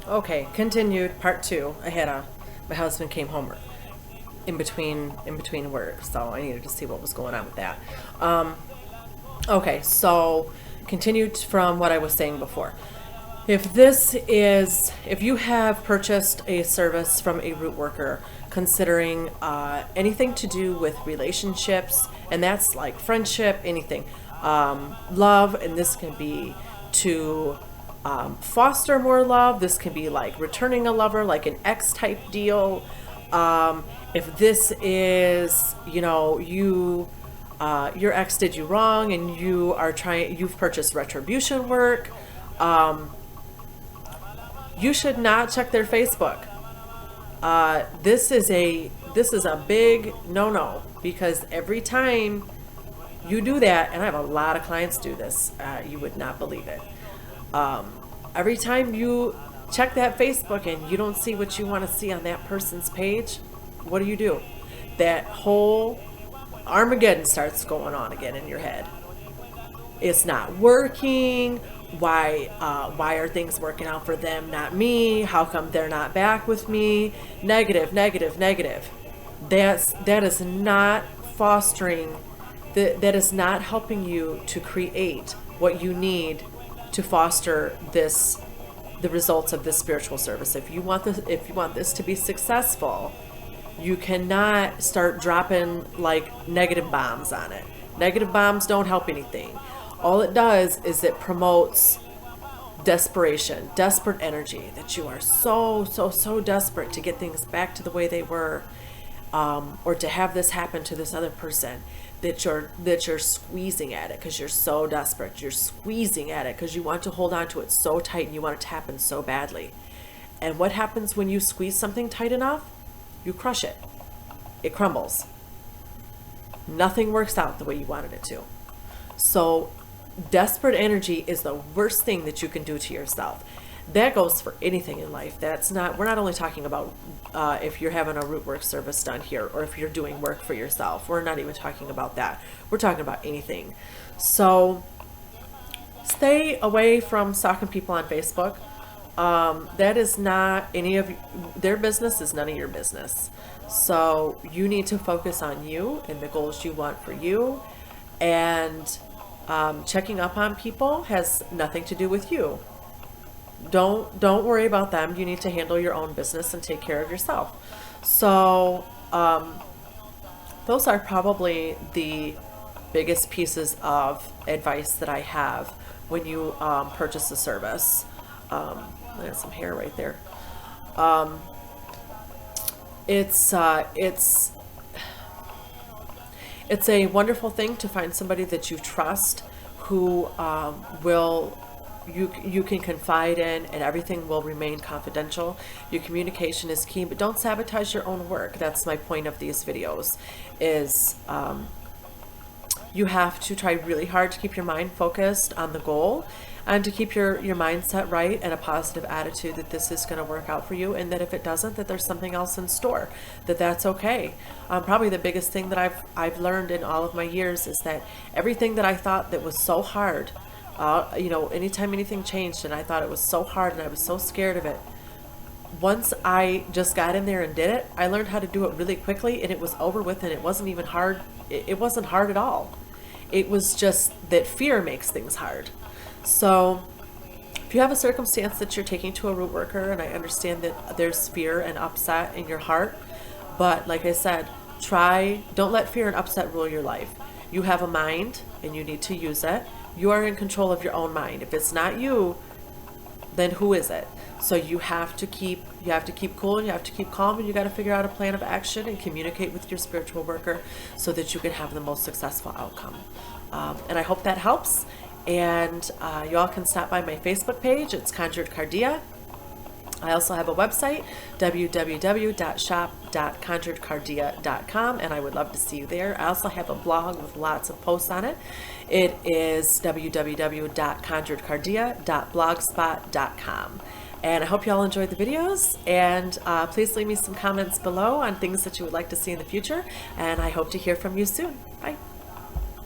Okay, continued part two. My husband came home in between work, so I needed to see what was going on with that. Okay, so continued from what I was saying before. If you have purchased a service from a root worker, considering anything to do with relationships, and that's like friendship, anything, love, and this can be to foster more love. This can be like returning a lover, like an ex type deal. If this is, your ex did you wrong and you've purchased retribution work, you should not check their Facebook. This is a big no-no, because every time you do that, and I have a lot of clients do this, you would not believe it. Every time you check that Facebook and you don't see what you want to see on that person's page, what do? That whole Armageddon starts going on again in your head. It's not working. Why are things working out for them, not me? How come they're not back with me? Negative, negative, negative. That is not fostering. That is not helping you to create what you need to foster the results of this spiritual service. If you want this to be successful, you cannot start dropping like negative bombs on it. Negative bombs don't help anything. All it does is it promotes desperation, desperate energy, that you are so desperate to get things back to the way they were, or to have this happen to this other person, that you're squeezing at it because you're so desperate. You're squeezing at it because you want to hold on to it so tight and you want it to happen so badly. And what happens when you squeeze something tight enough? You crush it. It crumbles. Nothing works out the way you wanted it to. So desperate energy is the worst thing that you can do to yourself. That goes for anything in life. We're not only talking about if you're having a root work service done here, or if you're doing work for yourself. We're not even talking about that. We're talking about anything. So stay away from stalking people on Facebook. That is not any of their business, is none of your business. So you need to focus on you and the goals you want for you, and checking up on people has nothing to do with you. Don't worry about them. You need to handle your own business and take care of yourself. So those are probably the biggest pieces of advice that I have when you purchase a service. I have some hair right there. It's a wonderful thing to find somebody that you trust, who you can confide in, and everything will remain confidential. Your communication is key, but don't sabotage your own work. That's my point of these videos, is you have to try really hard to keep your mind focused on the goal, and to keep your mindset right, and a positive attitude that this is going to work out for you, and that if it doesn't, that there's something else in store, that's okay. Probably the biggest thing that I've learned in all of my years is that everything that I thought that was so hard, anytime anything changed and I thought it was so hard and I was so scared of it, once I just got in there and did it, I learned how to do it really quickly, and it was over with, and it wasn't even hard. It wasn't hard at all. It was just that fear makes things hard. So if you have a circumstance that you're taking to a root worker, and I understand that there's fear and upset in your heart, but like I said, don't let fear and upset rule your life. You have a mind and you need to use it. You are in control of your own mind. If it's not you, then who is it? So you have to keep cool, and you have to keep calm, and you got to figure out a plan of action and communicate with your spiritual worker so that you can have the most successful outcome. And I hope that helps. And you all can stop by my Facebook page. It's Conjured Cardia. I also have a website, www.shop.conjuredcardia.com, and I would love to see you there. I also have a blog with lots of posts on it. It is www.conjuredcardia.blogspot.com. And I hope you all enjoyed the videos, and please leave me some comments below on things that you would like to see in the future, and I hope to hear from you soon. Bye.